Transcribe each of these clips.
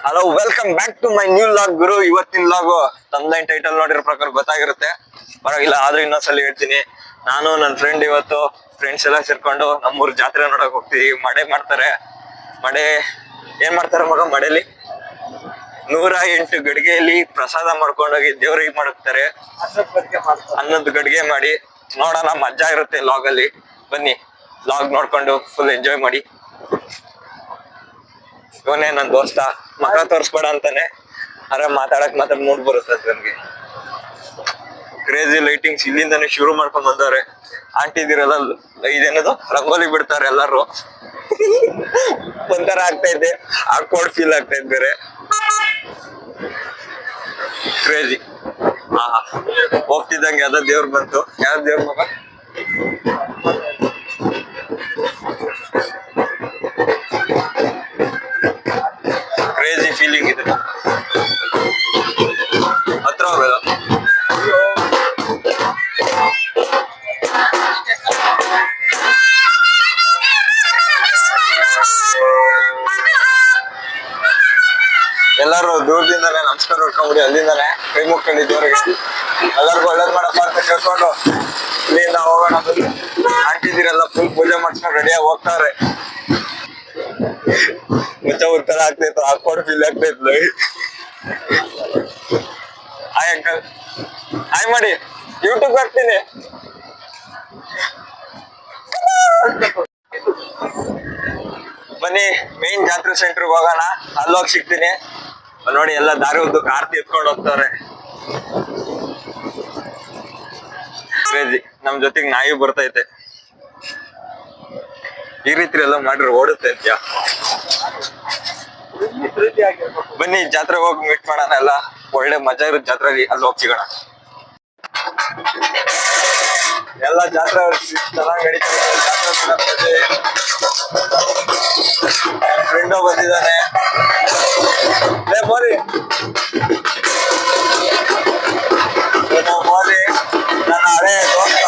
Hello, welcome back to my new log ಗುರು. ಇವತ್ತಿನ log ತಮ್ಲೈನ್ title ನೋಡಿರೋ ಪ್ರಕಾರ ಗೊತ್ತಾಗಿರುತ್ತೆ, ಪರವಾಗಿಲ್ಲ. ಆದ್ರೂ ಇನ್ನೊಂದ್ಸಲ ಹೇಳ್ತೀನಿ, ನಾನು ನನ್ನ ಫ್ರೆಂಡ್ ಇವತ್ತು ಫ್ರೆಂಡ್ಸ್ ಎಲ್ಲ ಸೇರ್ಕೊಂಡು ನಮ್ಮೂರ್ ಜಾತ್ರೆ ನೋಡಕ್ ಹೋಗ್ತೀವಿ. ಮಡೆ ಮಾಡ್ತಾರೆ. ಮಡೆ ಏನ್ ಮಾಡ್ತಾರೆ ಮಗ? ಮಡೆಲಿ 108 ಗಡಿಗೆಯಲ್ಲಿ ಪ್ರಸಾದ ಮಾಡ್ಕೊಂಡೋಗಿ ದೇವ್ರಿಗೆ ಮಾಡಕ್ತಾರೆ. ಅನ್ನದ ಗಡಿಗೆ ಮಾಡಿ ನೋಡೋಣ, ಮಜಾ ಇರುತ್ತೆ ಲಾಗ್ ಅಲ್ಲಿ. ಬನ್ನಿ, ಲಾಗ್ ನೋಡ್ಕೊಂಡು ಫುಲ್ ಎಂಜಾಯ್ ಮಾಡಿ. ಇವನೇ ನನ್ ದೋಸ್ತ, ಮಗ ತೋರ್ಸ್ಬೇಡ ಅಂತಾನೆ, ಆದ್ರೆ ಮಾತಾಡಕ್ ಮಾತ್ರ ಮೂಡ್ ಬರುತ್ತೆ ನನ್ಗೆ. ಕ್ರೇಜಿ ಲೈಟಿಂಗ್ಸ್ ಇಲ್ಲಿಂದಾನೆ ಶುರು ಮಾಡ್ಕೊಂಡ್ ಬಂದವ್ರೆ. ಆಂಟಿದಿರೆಲ್ಲ ಇದೇನದು ರಂಗೋಲಿ ಬಿಡ್ತಾರೆ ಎಲ್ಲಾರು. ಒಂಥರ ಆಗ್ತಾ ಇದೆ, ಆಕ್ವರ್ಡ್ ಫೀಲ್ ಆಗ್ತಾ ಇದ್ ಬೇರೆ. ಕ್ರೇಜಿ. ಹಾ, ಹೋಗ್ತಿದ್ದಂಗೆ ಯಾವ್ದೋ ದೇವ್ರು ಬಂತು. ಯಾವ ದೇವ್ರ ಮಗ? ಕ್ರೇಜಿ ಫೀಲಿಂಗ್ ಇದೆ. ಹತ್ರ ಹೋಗಲ್ಲ. ಎಲ್ಲಾರು ದೂರದಿಂದಾನೆ ನಮಸ್ಕಾರ ಹೊಡ್ಕೊಂಡ್ಬಿಡಿ. ಅಲ್ಲಿಂದಾನೆ ಕೈ ಮುಕ್ಕೊಂಡಿದ್ದವ್ರಿಗೆ ಎಲ್ಲರಿಗೂ ಒಳ್ಳೇದ್ ಮಾಡಪ್ಪ ಅಂತ ಕೇಳ್ಕೊಂಡು ಇಲ್ಲಿಂದ ಹೋಗೋಣ. ಆಂಟಿದಿರೆಲ್ಲ ಫುಲ್ ಪೂಜೆ ಮಾಡ್ಸ್ಕೊಂಡು ರೆಡಿಯಾಗಿ ಹೋಗ್ತಾರೆ. ಮುಚ್ಚ ಉತ್ತರ ಆಗ್ತೈತು, ಹಾಕೊಂಡು ಫೀಲ್ ಆಗ್ತೈತ್. ಹಾಯ್ ಅಂಕಲ್, ಹಾಯ್ ಮಾಡಿ, ಯೂಟ್ಯೂಬ್ ಹಾಕ್ತೀನಿ. ಬನ್ನಿ, ಮೇನ್ ಜಾತ್ರೆ ಸೆಂಟರ್ಗೆ ಹೋಗೋಣ. ಅಲ್ಲೋಗಿ ಸಿಗ್ತೀನಿ. ನೋಡಿ, ಎಲ್ಲ ದಾರಿ ಉದ್ದು ಕಾರ್ತಿ ಎತ್ಕೊಂಡು ಹೋಗ್ತಾರೆ. ಕ್ರೇಜಿ. ನಮ್ ಜೊತೆಗೆ ನಾಯಿ ಬರ್ತೈತೆ. ಈ ರೀತಿ ಎಲ್ಲ ಮಾಡ್ರೆ ಓಡುತ್ತೆ ಅಂತ್ಯಾ. ಬನ್ನಿ, ಜಾತ್ರೆ ಹೋಗಿ ಮೀಟ್ ಮಾಡೋಣ. ಎಲ್ಲ ಒಳ್ಳೆ ಮಜಾ ಇರುತ್ತೆ ಜಾತ್ರೆಲಿ. ಅಲ್ಲಿ ಹೋಗಿ ಸಿಗೋಣ. ಎಲ್ಲ ಜಾತ್ರೆ ಚೆನ್ನಾಗಿ ನಡೀತಾರೆ. ಜಾತ್ರೆ ಫ್ರೆಂಡ್ ಬಂದಿದ್ದಾನೆ. ಮೋದಿ ಮೋದಿ ನನ್ನ ಹಳೆ ದೋಸ್ತ.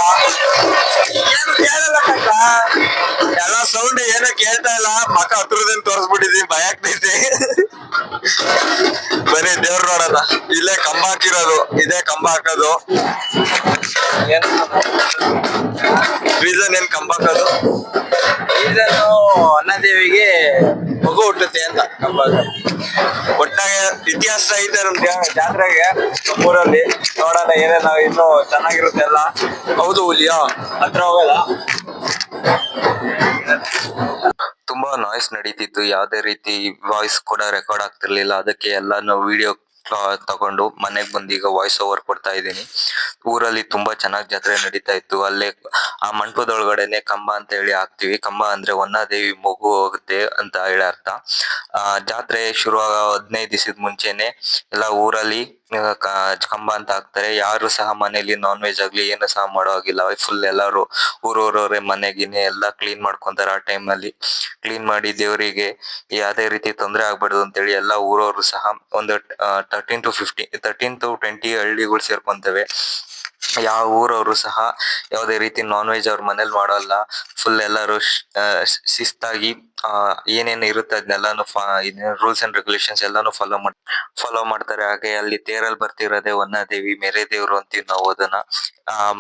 ಏನು ಕೇಳಲ್ಲ ಕಕ್ಕ, ಎಲ್ಲ ಸೌಂಡ್ ಏನೋ ಕೇಳ್ತಾ ಇಲ್ಲ. ಮಕ್ಕ ಹತ್ರದಿಂದ ತೋರಿಸ್ಬಿಟ್ಟಿದೀನಿ, ಭಯ ಆಗ್ತೈತಿ. ಬರೀ ದೇವ್ರ ನೋಡೋಣ. ಇಲ್ಲೇ ಕಂಬ ಹಾಕಿರೋದು, ಇದೇ ಕಂಬ ಹಾಕೋದು. ರೀಸನ್ ಏನ್ ಕಂಬ ಹಾಕೋದು? ರೀಸನ್ನು ಅನ್ನದೇವಿಗೆ ಮಗು ಹುಟ್ಟುತ್ತೆ ಅಂತ ಕಂಬ. ಒಟ್ಟಾಗೆ ಇತಿಹಾಸ ಐತೆ ನಮ್ ಜಾತ್ರೆಗೆ ಊರಲ್ಲಿ. ನೋಡೋಣ ಏನೇನ ಇನ್ನು ಚೆನ್ನಾಗಿರುತ್ತೆ ಎಲ್ಲ. ಹೌದು, ಹುಲಿಯಾ ಹತ್ರ ಹೋಗಲ್ಲ. ತುಂಬಾ ನಾಯ್ಸ್ ನಡೀತಿತ್ತು, ಯಾವ್ದೇ ರೀತಿ ವಾಯ್ಸ್ ಕೂಡ ರೆಕಾರ್ಡ್ ಆಗ್ತಿರ್ಲಿಲ್ಲ. ಅದಕ್ಕೆ ಎಲ್ಲಾನು ವಿಡಿಯೋ ತಗೊಂಡು ಮನೆಗ್ ಬಂದು ಈಗ ವಾಯ್ಸ್ ಓವರ್ ಕೊಡ್ತಾ ಇದ್ದೀನಿ. ಊರಲ್ಲಿ ತುಂಬಾ ಚೆನ್ನಾಗಿ ಜಾತ್ರೆ ನಡೀತಾ ಇತ್ತು. ಅಲ್ಲೇ ಆ ಮಂಟಪದೊಳಗಡೆನೆ ಕಂಬ ಅಂತ ಹೇಳಿ ಹಾಕ್ತಿವಿ. ಕಂಬ ಅಂದ್ರೆ ವನ್ನಾದೇವಿ ಮಗು ಹೋಗುತ್ತೆ ಅಂತ ಹೇಳಿ ಅರ್ಥ. ಜಾತ್ರೆ ಶುರು 15 ದಿವಸದ ಮುಂಚೆನೆ ಎಲ್ಲ ಊರಲ್ಲಿ ಕಂಬ ಅಂತ ಹಾಕ್ತಾರೆ. ಯಾರು ಸಹ ಮನೇಲಿ ನಾನ್ ವೆಜ್ ಆಗ್ಲಿ ಏನು ಸಹ ಮಾಡೋ ಹಾಗಿಲ್ಲ. ಫುಲ್ ಎಲ್ಲಾರು ಊರವ್ರವ್ರೆ ಮನೆಗಿನೇ ಎಲ್ಲಾ ಕ್ಲೀನ್ ಮಾಡ್ಕೊಂತಾರೆ. ಆ ಟೈಮ್ ಅಲ್ಲಿ ಕ್ಲೀನ್ ಮಾಡಿ ದೇವರಿಗೆ ಯಾವ್ದೇ ರೀತಿ ತೊಂದರೆ ಆಗ್ಬಾರ್ದು ಅಂತೇಳಿ ಎಲ್ಲಾ ಊರವರು ಸಹ ಒಂದು 13 to 20 ಹಳ್ಳಿಗಳು ಸೇರ್ಕೊಂತವೆ. ಯಾವ ಊರವರು ಸಹ ಯಾವುದೇ ರೀತಿ ನಾನ್ ವೆಜ್ ಅವ್ರ ಮನೇಲಿ ಮಾಡೋಲ್ಲ. ಫುಲ್ ಎಲ್ಲಾರು ಶಿಸ್ತಾಗಿ ಏನೇನು ಇರುತ್ತೆ ಅದನ್ನೆಲ್ಲಾನು ರೂಲ್ಸ್ ಅಂಡ್ ರೆಗ್ಯುಲೇಷನ್ಸ್ ಎಲ್ಲಾನು ಫಾಲೋ ಮಾಡ್ತಾರೆ. ಹಾಗೆ ಅಲ್ಲಿ ತೇರಲ್ಲಿ ಬರ್ತಿರೋದೇ ವನ್ನಾದೇವಿ, ಮೇರೆ ದೇವ್ರು ಅಂತೀವಿ ನಾವು ಅದನ್ನ.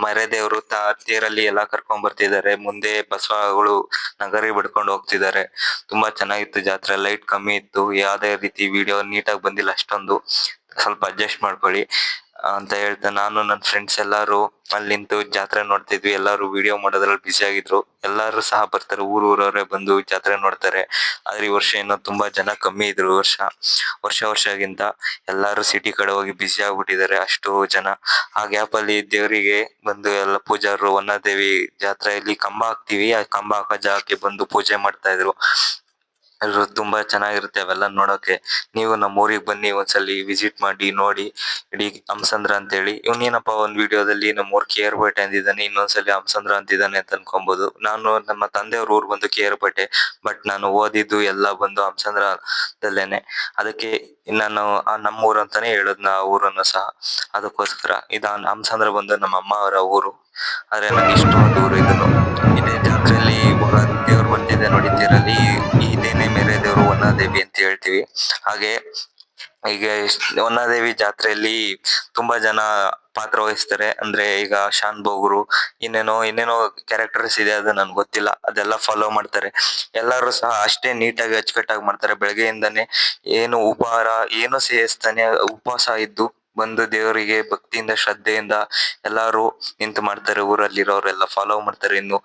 ಮರೆ ದೇವ್ರು ತೇರಲ್ಲಿ ಎಲ್ಲಾ ಕರ್ಕೊಂಡ್ ಬರ್ತಿದ್ದಾರೆ. ಮುಂದೆ ಬಸವಗಳು ನಗರಿ ಬಿಡ್ಕೊಂಡು ಹೋಗ್ತಿದ್ದಾರೆ. ತುಂಬಾ ಚೆನ್ನಾಗಿತ್ತು ಜಾತ್ರೆ. ಲೈಟ್ ಕಮ್ಮಿ ಇತ್ತು, ಯಾವ್ದೇ ರೀತಿ ವಿಡಿಯೋ ನೀಟಾಗಿ ಬಂದಿಲ್ಲ ಅಷ್ಟೊಂದು. ಸ್ವಲ್ಪ ಅಡ್ಜಸ್ಟ್ ಮಾಡ್ಕೊಳ್ಳಿ ಅಂತ ಹೇಳ್ತಾ ನಾನು ನನ್ನ ಫ್ರೆಂಡ್ಸ್ ಎಲ್ಲಾರು ಅಲ್ಲಿ ನಿಂತು ಜಾತ್ರೆ ನೋಡ್ತಿದ್ವಿ. ಎಲ್ಲಾರು ವಿಡಿಯೋ ಮಾಡೋದ್ರಲ್ಲಿ ಬಿಸಿ ಆಗಿದ್ರು. ಎಲ್ಲಾರು ಸಹ ಬರ್ತಾರೆ, ಊರವರೇ ಬಂದು ಜಾತ್ರೆ ನೋಡ್ತಾರೆ. ಆದ್ರೆ ಈ ವರ್ಷ ಏನೋ ತುಂಬಾ ಜನ ಕಮ್ಮಿ ಇದ್ರು. ವರ್ಷಗಿಂತ ಎಲ್ಲಾರು ಸಿಟಿ ಕಡೆ ಹೋಗಿ ಬಿಸಿ ಆಗ್ಬಿಟ್ಟಿದ್ದಾರೆ, ಅಷ್ಟು ಜನ. ಆ ಗ್ಯಾಪ್ ಅಲ್ಲಿ ದೇವರಿಗೆ ಬಂದು ಎಲ್ಲ ಪೂಜಾರರು ವನ್ನಾದೇವಿ ಜಾತ್ರೆಯಲ್ಲಿ ಕಂಬ ಹಾಕ್ತಿವಿ, ಆ ಕಂಬ ಹಾಕೋ ಜಾಗಕ್ಕೆ ಬಂದು ಪೂಜೆ ಮಾಡ್ತಾ ಇದ್ರು. ತುಂಬಾ ಚೆನ್ನಾಗಿರುತ್ತೆ ಅವೆಲ್ಲ ನೋಡೋಕೆ. ನೀವು ನಮ್ಮ ಊರಿಗೆ ಬನ್ನಿ, ಒಂದ್ಸಲಿ ವಿಸಿಟ್ ಮಾಡಿ ನೋಡಿ. ಇಡೀ ಹಂಸಂದ್ರ ಅಂತ ಹೇಳಿ. ಇವನೇನಪ್ಪ ಒಂದ್ ವಿಡಿಯೋದಲ್ಲಿ ನಮ್ಮ ಊರ್ ಕೇರ್ಪೇಟೆ ಅಂದಿದ್ದಾನೆ, ಇನ್ನೊಂದ್ಸಲಿ ಹಂಸಂದ್ರ ಅಂತಿದ್ದಾನೆ ಅಂತ ಅನ್ಕೊಬಹುದು. ನಾನು ನಮ್ಮ ತಂದೆಯವ್ರ ಊರ್ ಬಂದು ಕೇರ್ಪೇಟೆ, ಬಟ್ ನಾನು ಓದಿದ್ದು ಎಲ್ಲ ಬಂದು ಹಂಸಂದ್ರದಲ್ಲೇನೆ. ಅದಕ್ಕೆ ನಾನು ನಮ್ಮೂರು ಅಂತಾನೆ ಹೇಳೋದ್ ಆ ಊರನ್ನು ಸಹ. ಅದಕ್ಕೋಸ್ಕರ ಹಂಸಂದ್ರ ಬಂದು ನಮ್ಮ ಅಮ್ಮ ಅವರ ಊರು. ಆದ್ರೆ ನಂಗೆ ಇಷ್ಟೊಂದು ಊರು ಇದನ್ನು. ಇದೇ ಜಾತ್ರೆಯಲ್ಲಿ ಇವಾಗ ದೇವ್ರು ಬರ್ತಿದೆ ನೋಡಿ ತೇರಲ್ಲಿ. ಇದೇನೆ ಮೇರೆ ದೇವ್ರು ವನ್ನಾದೇವಿ ಅಂತ ಹೇಳ್ತೀವಿ. ಹಾಗೆ ಈಗ ವನ್ನಾದೇವಿ ಜಾತ್ರೆಯಲ್ಲಿ ತುಂಬಾ ಜನ ಪಾತ್ರ ವಹಿಸ್ತಾರೆ. ಅಂದ್ರೆ ಈಗ ಶಾನ್ ಭೋಗ್ರು ಇನ್ನೇನೋ ಕ್ಯಾರೆಕ್ಟರ್ಸ್ ಇದೆ, ಅದು ನನ್ಗೆ ಗೊತ್ತಿಲ್ಲ. ಅದೆಲ್ಲ ಫಾಲೋ ಮಾಡ್ತಾರೆ. ಎಲ್ಲರೂ ಸಹ ಅಷ್ಟೇ ನೀಟಾಗಿ ಅಚ್ಚುಕಟ್ಟಾಗಿ ಮಾಡ್ತಾರೆ. ಬೆಳಗ್ಗೆಯಿಂದಾನೇ ಏನು ಉಪಹಾರ ಏನು ಸೇವಿಸ್ತಾನೆ ಉಪವಾಸ ಇದ್ದು ಬಂದು ದೇವರಿಗೆ ಭಕ್ತಿಯಿಂದ ಶ್ರದ್ಧೆಯಿಂದ ಎಲ್ಲಾರು ನಿಂತು ಮಾಡ್ತಾರೆ. ಊರಲ್ಲಿರೋರೆಲ್ಲ ಫಾಲೋ ಮಾಡ್ತಾರೆ. ಇನ್ನು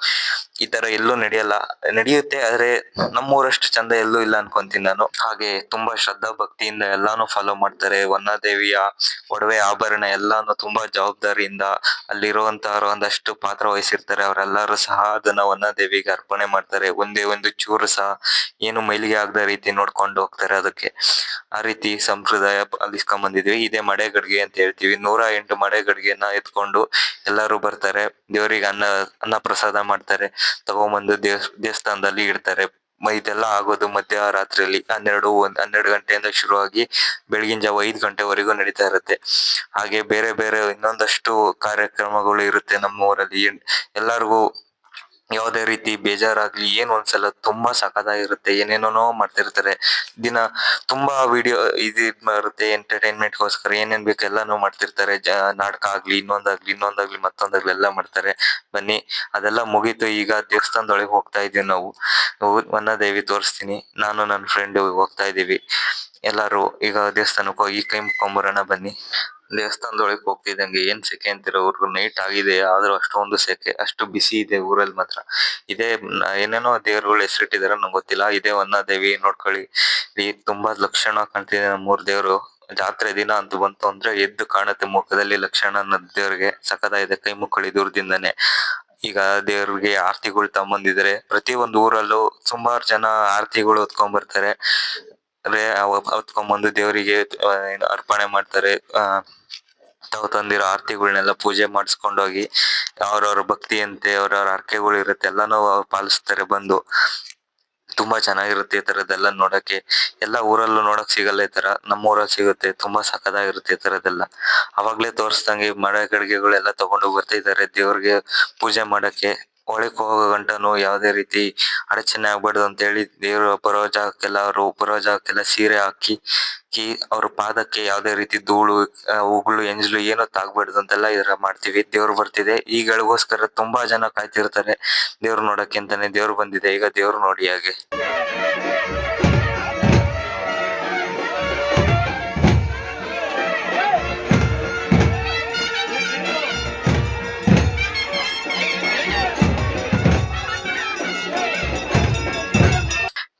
ಈ ತರ ಎಲ್ಲೂ ನಡೆಯಲ್ಲ, ನಡೆಯುತ್ತೆ ಆದ್ರೆ ನಮ್ಮೂರಷ್ಟು ಚಂದ ಎಲ್ಲೂ ಇಲ್ಲ ಅನ್ಕೊಂತೀನಿ ನಾನು. ಹಾಗೆ ತುಂಬಾ ಶ್ರದ್ಧಾ ಭಕ್ತಿಯಿಂದ ಎಲ್ಲಾನು ಫಾಲೋ ಮಾಡ್ತಾರೆ. ವನ್ನಾದೇವಿಯ ಒಡವೆ ಆಭರಣ ಎಲ್ಲಾನು ತುಂಬಾ ಜವಾಬ್ದಾರಿಯಿಂದ ಅಲ್ಲಿರುವಂತವ್ರು ಒಂದಷ್ಟು ಪಾತ್ರ ವಹಿಸಿರ್ತಾರೆ. ಅವರೆಲ್ಲರೂ ಸಹ ಅದನ್ನ ವನ್ನಾದೇವಿಗೆ ಅರ್ಪಣೆ ಮಾಡ್ತಾರೆ. ಒಂದೇ ಒಂದು ಚೂರು ಸಹ ಏನು ಮೈಲಿಗೆ ಆಗದ ರೀತಿ ನೋಡ್ಕೊಂಡು ಹೋಗ್ತಾರೆ. ಅದಕ್ಕೆ ಆ ರೀತಿ ಸಂಪ್ರದಾಯ ಪಾಲಿಸ್ಕೊಂಡ್ ಬಂದಿದ್ವಿ. ಇದೇ ಮಡೆಗಡ್ಗೆ ಅಂತ ಹೇಳ್ತೀವಿ. 108 ಮಡೆಗಡ್ಗೆನ ಎತ್ಕೊಂಡು ಎಲ್ಲಾರು ಬರ್ತಾರೆ. ದೇವರಿಗೆ ಅನ್ನ ಪ್ರಸಾದ ಮಾಡ್ತಾರೆ. ತಗೊಂಬಂದು ದೇವಸ್ಥಾನದಲ್ಲಿ ಇಡ್ತಾರೆ. ಇದೆಲ್ಲ ಆಗೋದು ಮಧ್ಯರಾತ್ರಿಯಲ್ಲಿ 12 ಗಂಟೆಯಿಂದ ಶುರುವಾಗಿ ಬೆಳಗಿನ ಜಾವ 5 ಗಂಟೆವರೆಗೂ ನಡೀತಾ ಇರುತ್ತೆ. ಹಾಗೆ ಬೇರೆ ಬೇರೆ ಇನ್ನೊಂದಷ್ಟು ಕಾರ್ಯಕ್ರಮಗಳು ಇರುತ್ತೆ ನಮ್ಮ ಊರಲ್ಲಿ. ಎಲ್ಲಾರ್ಗು ಯಾವುದೇ ರೀತಿ ಬೇಜಾರಾಗ್ಲಿ ಏನು ಅನ್ಸಲ್ಲ. ತುಂಬಾ ಸಖತ್ತಾಗಿರುತ್ತೆ. ಏನೇನೋ ಮಾಡ್ತಿರ್ತಾರೆ. ದಿನ ತುಂಬಾ ವಿಡಿಯೋ ಇದ್ ಬರುತ್ತೆ ಎಂಟರ್ಟೈನ್ಮೆಂಟ್ ಗೋಸ್ಕರ ಏನೇನ್ ಬೇಕು ಎಲ್ಲಾನು ಮಾಡ್ತಿರ್ತಾರೆ. ನಾಟಕ ಆಗ್ಲಿ ಇನ್ನೊಂದಾಗ್ಲಿ ಮತ್ತೊಂದಾಗ್ಲಿ ಎಲ್ಲ ಮಾಡ್ತಾರೆ. ಬನ್ನಿ ಅದೆಲ್ಲ ಮುಗೀತು. ಈಗ ದೇವಸ್ಥಾನದೊಳಗೆ ಹೋಗ್ತಾ ಇದೀವಿ ನಾವು. ವನ್ನಾದೇವಿ ತೋರಿಸ್ತೀನಿ. ನಾನು ನನ್ನ ಫ್ರೆಂಡ್ ಹೋಗ್ತಾ ಇದೀವಿ. ಎಲ್ಲಾರು ಈಗ ದೇವಸ್ಥಾನಕ್ಕೆ ಹೋಗಿ ಕೈ ಮುಕ್ಕೊಂಬರೋಣ ಬನ್ನಿ. ದೇವಸ್ಥಾನದೊಳಗೆ ಹೋಗ್ತಿದ್ದಂಗೆ ಏನ್ ಸೆಕೆ ಅಂತೀರ ಊರ್ಗು. ನೈಟ್ ಆಗಿದೆ ಆದ್ರೂ ಅಷ್ಟೊಂದು ಸೆಕೆ, ಅಷ್ಟು ಬಿಸಿ ಇದೆ ಊರಲ್ಲಿ ಮಾತ್ರ. ಇದೇ ಏನೇನೋ ದೇವ್ರುಗಳು ಹೆಸರಿಟ್ಟಿದಾರ ನಂಗೆ ಗೊತ್ತಿಲ್ಲ. ಇದೇ ವನ್ನಾದೇವಿ ನೋಡ್ಕೊಳ್ಳಿ. ತುಂಬಾ ಲಕ್ಷಣ ಕಾಣ್ತಿದೆ ನಮ್ಮೂರ್ ದೇವ್ರು. ಜಾತ್ರೆ ದಿನ ಅಂತ ಬಂತು ಅಂದ್ರೆ ಎದ್ದು ಕಾಣುತ್ತೆ ಮುಖದಲ್ಲಿ ಲಕ್ಷಣ ಅನ್ನೋದ್ ದೇವ್ರಿಗೆ. ಸಖತ್ತಾಗಿದೆ. ಕೈ ಮುಕ್ಕೊಳ್ಳಿ ದೂರದಿಂದಾನೆ. ಈಗ ದೇವ್ರಿಗೆ ಆರ್ತಿಗಳು ತಗೊಂಬಂದಿದ್ದಾರೆ. ಪ್ರತಿ ಒಂದು ಊರಲ್ಲೂ ಸುಮಾರು ಜನ ಆರ್ತಿಗಳು ಹೊತ್ಕೊಂಡ್ ಬರ್ತಾರೆ. ಹೊತ್ಕೊಂಡ್ಬಂದು ದೇವರಿಗೆ ಅರ್ಪಣೆ ಮಾಡ್ತಾರೆ. ತಾವು ತಂದಿರೋ ಆರ್ತಿಗಳನ್ನೆಲ್ಲ ಪೂಜೆ ಮಾಡಿಸ್ಕೊಂಡು ಹೋಗಿ ಅವ್ರವ್ರ ಭಕ್ತಿಯಂತೆ ಅವ್ರವ್ರ ಹರಕೆಗಳು ಇರುತ್ತೆ ಎಲ್ಲಾನು ಪಾಲಿಸ್ತಾರೆ ಬಂದು. ತುಂಬಾ ಚೆನ್ನಾಗಿರುತ್ತೆ ಈ ತರದ್ದೆಲ್ಲ ನೋಡಕ್ಕೆ. ಎಲ್ಲಾ ಊರಲ್ಲೂ ನೋಡಕ್ ಸಿಗಲ್ಲ ಈ ತರ. ನಮ್ಮೂರಲ್ಲಿ ಸಿಗುತ್ತೆ. ತುಂಬಾ ಸಖತ್ತಾಗಿರುತ್ತೆ ಈ ತರದ್ದೆಲ್ಲ. ಅವಾಗ್ಲೇ ತೋರ್ಸ್ದಂಗೆ ಮಡೆಗಡಿಗೆಗಳೆಲ್ಲ ತಗೊಂಡು ಬರ್ತಿದ್ದಾರೆ ದೇವ್ರಿಗೆ ಪೂಜೆ ಮಾಡಕ್ಕೆ. ಒಳಕ್ ಹೋಗೋ ಗಂಟನು ಯಾವ್ದೇ ರೀತಿ ಅಡಚಣೆ ಆಗ್ಬಾರ್ದು ಅಂತ ಹೇಳಿ ದೇವ್ರು ಬರೋ ಜಾಗಕ್ಕೆಲ್ಲ ಸೀರೆ ಹಾಕಿ ಅವ್ರ ಪಾದಕ್ಕೆ ಯಾವ್ದೇ ರೀತಿ ಧೂಳು ಉಗುಳು ಎಂಜಲು ಏನೋ ತಾಗ್ಬಾರ್ದು ಅಂತೆಲ್ಲ ಇದ್ರ ಮಾಡ್ತೀವಿ. ದೇವ್ರು ಬರ್ತಿದೆ. ಈ ಗಳಿಗೋಸ್ಕರ ತುಂಬಾ ಜನ ಕಾಯ್ತಿರ್ತಾರೆ ದೇವ್ರು ನೋಡಕ್ಕೆ ಅಂತಾನೆ. ದೇವ್ರು ಬಂದಿದೆ ಈಗ. ದೇವ್ರು ನೋಡಿ ಹಾಗೆ.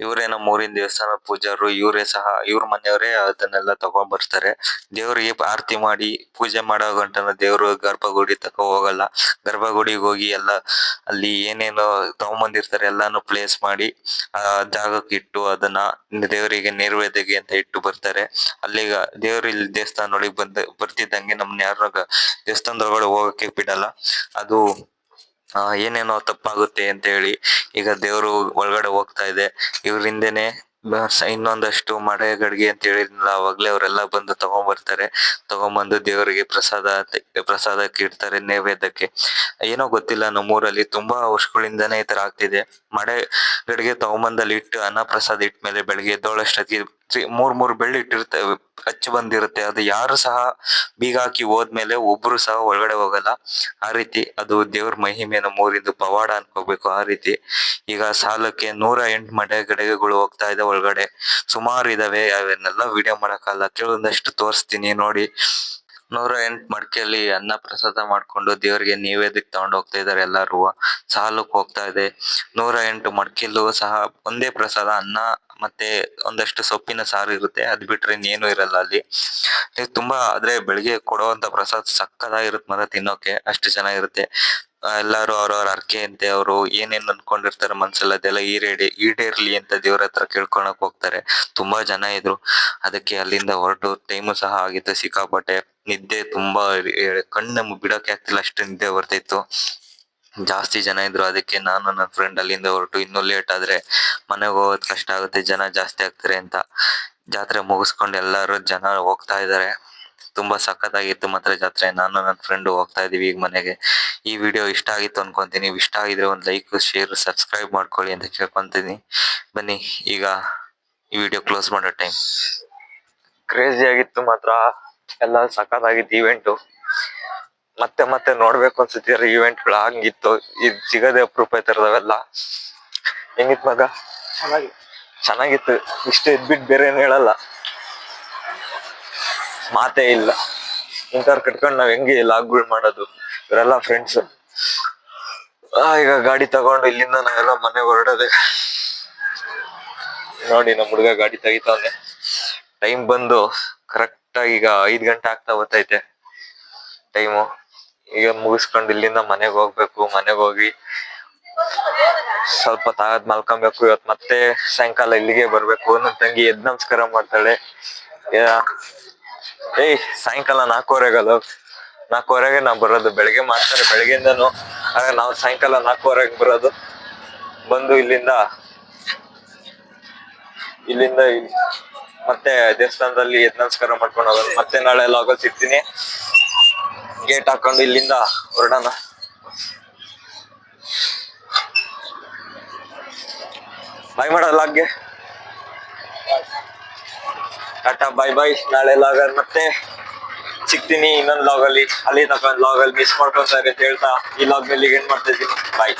ಇವರೇ ನಮ್ಮ ಊರಿನ ದೇವಸ್ಥಾನ ಪೂಜಾರು. ಇವರೇ ಸಹ ಇವ್ರ ಮನೆಯವರೇ ಅದನ್ನೆಲ್ಲ ತಗೊಂಡ್ ಬರ್ತಾರೆ. ದೇವ್ರಿಗೆ ಆರತಿ ಮಾಡಿ ಪೂಜೆ ಮಾಡೋ ಗಂಟನ ದೇವ್ರು ಗರ್ಭಗುಡಿ ತಕ ಹೋಗಲ್ಲ. ಗರ್ಭಗುಡಿಗೆ ಹೋಗಿ ಎಲ್ಲ ಅಲ್ಲಿ ಏನೇನೋ ತಗೊಂಬಂದಿರ್ತಾರೆ ಎಲ್ಲಾನು ಪ್ಲೇಸ್ ಮಾಡಿ ಆ ಜಾಗಕ್ಕೆ ಇಟ್ಟು ಅದನ್ನ ದೇವರಿಗೆ ನೈವೇದ್ಯಗೆ ಅಂತ ಇಟ್ಟು ಬರ್ತಾರೆ. ಅಲ್ಲಿಗ ದೇವ್ರು ಇಲ್ಲಿ ದೇವಸ್ಥಾನ ಒಳಗೆ ಬರ್ತಿದ್ದಂಗೆ ನಮ್ನ ಯಾರು ದೇವಸ್ಥಾನದೊಳಗಡೆ ಹೋಗಕ್ಕೆ ಬಿಡಲ್ಲ. ಅದು ಏನೇನೋ ತಪ್ಪಾಗುತ್ತೆ ಅಂತ ಹೇಳಿ ಈಗ ದೇವ್ರು ಒಳಗಡೆ ಹೋಗ್ತಾ ಇದೆ. ಇವ್ರ ಹಿಂದೆನೆ ಇನ್ನೊಂದಷ್ಟು ಮಡೆಗಡ್ಗೆ ಅಂತ ಹೇಳಿದ್ನಲ್ಲ ಅವಾಗ್ಲೇ ಅವರೆಲ್ಲ ಬಂದು ತಗೊಂಡ್ಬರ್ತಾರೆ. ತಗೊಂಬಂದು ದೇವರಿಗೆ ಪ್ರಸಾದಕ್ಕೆ ಇಡ್ತಾರೆ ನೈವೇದ್ಯಕ್ಕೆ. ಏನೋ ಗೊತ್ತಿಲ್ಲ ನಮ್ಮೂರಲ್ಲಿ ತುಂಬಾ ವರ್ಷಗಳಿಂದಾನೇ ಈ ತರ ಆಗ್ತಿದೆ. ಮಡೆಗಡ್ಗೆ ತಗೊಂಬಂದ್ ಅಲ್ಲಿ ಇಟ್ಟು ಅನ್ನ ಪ್ರಸಾದ ಇಟ್ಮೇಲೆ ಬೆಳಗ್ಗೆ ಎದ್ದೋಳಷ್ಟೊತ್ತಿಗೆ ಮೂರ್ ಬೆಳ್ಳಿ ಇಟ್ಟಿರ್ತವೆ ಹಚ್ಚಿ ಬಂದಿರುತ್ತೆ. ಅದು ಯಾರು ಸಹ ಬೀಗ ಹಾಕಿ ಹೋದ್ಮೇಲೆ ಒಬ್ರು ಸಹ ಒಳಗಡೆ ಹೋಗಲ್ಲ. ಆ ರೀತಿ ಅದು ದೇವ್ರ ಮಹಿಮೆ ನಮ್ಮೂರಿಂದು ಪವಾಡ ಅನ್ಕೋಬೇಕು. ಆ ರೀತಿ ಈಗ ಸಾಲಕ್ಕೆ 108 ಮಡೆಗಡೆಗಳು ಹೋಗ್ತಾ ಇದೆ ಒಳಗಡೆ. ಸುಮಾರು ಇದಾವೆ. ಅವನ್ನೆಲ್ಲ ವಿಡಿಯೋ ಮಾಡಕ್ಕಾಗಲ್ಲ. ಕೆಲವೊಂದಷ್ಟು ತೋರಿಸ್ತೀನಿ ನೋಡಿ. 108 ಮಡಕೆಯಲ್ಲಿ ಅನ್ನ ಪ್ರಸಾದ ಮಾಡ್ಕೊಂಡು ದೇವರಿಗೆ ನೈವೇದ್ಯಕ್ಕೆ ತಗೊಂಡು ಹೋಗ್ತಾ ಇದಾರೆ ಎಲ್ಲಾರು. ಸಾಲಕ್ಕೆ ಹೋಗ್ತಾ ಇದೆ. 108 ಮಡಕೆಲ್ಲೂ ಸಹ ಒಂದೇ ಪ್ರಸಾದ ಅನ್ನ ಮತ್ತೆ ಒಂದಷ್ಟು ಸೊಪ್ಪಿನ ಸಾರು ಇರುತ್ತೆ. ಅದ್ ಬಿಟ್ರೆ ಇನ್ನೇನು ಇರಲ್ಲ ಅಲ್ಲಿ. ತುಂಬಾ ಆದ್ರೆ ಬೆಳಿಗ್ಗೆ ಕೊಡುವಂತ ಪ್ರಸಾದ ಸಕ್ಕತ್ತಾಗಿರುತ್ತೆ ಮಾತ್ರ ತಿನ್ನೋಕೆ. ಅಷ್ಟು ಚೆನ್ನಾಗಿರುತ್ತೆ. ಎಲ್ಲಾರು ಅವ್ರವ್ರ ಹರಕೆ ಅಂತೆ ಅವ್ರು ಏನೇನ್ ಅನ್ಕೊಂಡಿರ್ತಾರೆ ಮನ್ಸಲ್ಲಿ ಅದೆಲ್ಲ ಈಡೇರ್ಲಿ ಅಂತ ದೇವ್ರ ಹತ್ರ ಕೇಳ್ಕೊಳಕ್ ಹೋಗ್ತಾರೆ. ತುಂಬಾ ಜನ ಇದ್ರು. ಅದಕ್ಕೆ ಅಲ್ಲಿಂದ ಹೊರಟು ಟೈಮು ಸಹ ಆಗಿತ್ತು ಸಿಕ್ಕಾಪಟ್ಟೆ. ನಿದ್ದೆ ತುಂಬಾ ಕಣ್ಣು ಬಿಡೋಕೆ ಆಗ್ತಿಲ್ಲ ಅಷ್ಟು ನಿದ್ದೆ ಬರ್ತಿತ್ತು. ಜಾಸ್ತಿ ಜನ ಇದ್ರು. ಅದಕ್ಕೆ ನಾನು ನನ್ನ ಫ್ರೆಂಡ್ ಅಲ್ಲಿಂದ ಹೊರಟು ಇನ್ನೂ ಲೇಟ್ ಆದ್ರೆ ಮನೆಗೆ ಹೋಗೋದ್ ಕಷ್ಟ ಆಗುತ್ತೆ ಜನ ಜಾಸ್ತಿ ಆಗ್ತಾರೆ ಅಂತ ಜಾತ್ರೆ ಮುಗಿಸ್ಕೊಂಡು ಎಲ್ಲಾರು ಜನ ಹೋಗ್ತಾ ಇದಾರೆ. ತುಂಬಾ ಸಖತ್ತಾಗಿತ್ತು ಮಾತ್ರ ಜಾತ್ರೆ. ನಾನು ನನ್ನ ಫ್ರೆಂಡ್ ಹೋಗ್ತಾ ಇದೀವಿ ಈಗ ಮನೆಗೆ. ಈ ವಿಡಿಯೋ ಇಷ್ಟ ಆಗಿತ್ತು ಅನ್ಕೊಂತೀನಿ. ಇಷ್ಟ ಆಗಿದ್ರೆ ಒಂದ್ ಲೈಕ್ ಶೇರ್ ಸಬ್ಸ್ಕ್ರೈಬ್ ಮಾಡ್ಕೊಳ್ಳಿ ಅಂತ ಕೇಳ್ಕೊಂತೀನಿ. ಬನ್ನಿ ಈಗ ಈ ವಿಡಿಯೋ ಕ್ಲೋಸ್ ಮಾಡೋ ಟೈಮ್. ಕ್ರೇಜಿ ಆಗಿತ್ತು ಮಾತ್ರ, ಎಲ್ಲ ಸಖತ್ತಾಗಿತ್ತು ಈವೆಂಟು. ಮತ್ತೆ ಮತ್ತೆ ನೋಡ್ಬೇಕು ಅನ್ಸುತ್ತಿರೋ ಈವೆಂಟ್ಗಳು ಹಂಗಿತ್ತು. ಇದು ಸಿಗದೆ ಅಪರೂಪ ಈ ಥರದವೆಲ್ಲ. ಹೆಂಗಿತ್ತು ಮಗ? ಚೆನ್ನಾಗಿತ್ತು. ಇಷ್ಟು ಎದ್ಬಿಟ್ಟು ಬೇರೆ ಏನು ಹೇಳಲ್ಲ, ಮಾತೇ ಇಲ್ಲ. ಇಂಥವ್ರು ಕಟ್ಕೊಂಡು ನಾವ್ ಹೆಂಗೆ ಲಾಗ್ಗಳು ಮಾಡೋದು? ಇವರೆಲ್ಲ ಫ್ರೆಂಡ್ಸ್. ಈಗ ಗಾಡಿ ತಗೊಂಡು ಇಲ್ಲಿಂದ ನಾವೆಲ್ಲ ಮನೆಗೆ ಹೊರಡೋದೆ. ನೋಡಿ ನಮ್ಮ ಹುಡುಗ ಗಾಡಿ ತೆಗಿತಾವನೆ. ಟೈಮ್ ಬಂದು ಕರೆಕ್ಟ್ ಆಗಿ ಈಗ 5 ಗಂಟೆ ಆಗ್ತಾ ಬರ್ತೈತೆ ಟೈಮು. ಈಗ ಮುಗಿಸ್ಕೊಂಡು ಇಲ್ಲಿಂದ ಮನೆಗೆ ಹೋಗ್ಬೇಕು. ಮನೆಗೆ ಹೋಗಿ ಸ್ವಲ್ಪ ತಾಗದ್ ಮಲ್ಕೊಬೇಕು. ಇವತ್ತು ಮತ್ತೆ ಸಾಯಂಕಾಲ ಇಲ್ಲಿಗೆ ಬರ್ಬೇಕು. ನನ್ನ ತಂಗಿ ಎದ್ ನಮಸ್ಕಾರ ಮಾಡ್ತಾಳೆ. ಏಯ್ ಸಾಯಂಕಾಲ 4:15 4:15ಗೆ ನಾವ್ ಬರೋದು. ಬೆಳಗ್ಗೆ ಮಾಡ್ತಾರೆ ಬೆಳಗ್ಗೆಯಿಂದನು, ಆದ್ರೆ ನಾವು ಸಾಯಂಕಾಲ 4:15ಗೆ ಬರೋದು. ಬಂದು ಇಲ್ಲಿಂದ ಮತ್ತೆ ದೇವಸ್ಥಾನದಲ್ಲಿ ಎದ್ ನಮಸ್ಕಾರ ಮಾಡ್ಕೊಂಡು ಹೋಗೋದು. ಮತ್ತೆ ನಾಳೆ ಲಾಗಲ್ ಸಿಗ್ತೀನಿ. ಗೇಟ್ ಹಾಕೊಂಡು ಇಲ್ಲಿಂದ ಹೊರಡೋಣ. ಬಾಯ್ ಮಾಡೋ ಲಾಗ್ಗೆ. ಟಾಟಾ ಬಾಯ್ ಬಾಯ್. ನಾಳೆ ಲಾಗಲ್ಲಿ ಮತ್ತೆ ಸಿಗ್ತೀನಿ ಇನ್ನೊಂದು ಲಾಗಲ್ಲಿ. ಅಲ್ಲಿ ತಗೊಂಡ್ ಲಾಗಲ್ಲಿ ಮಿಸ್ ಮಾಡ್ಕೊಂತಾರೆ ಅಂತ ಹೇಳ್ತಾ ಈ ಲಾಗ್ ನಲ್ಲಿ ಎಂಡ್ ಮಾಡ್ತಾ ಇದ್ದೀನಿ. ಬಾಯ್.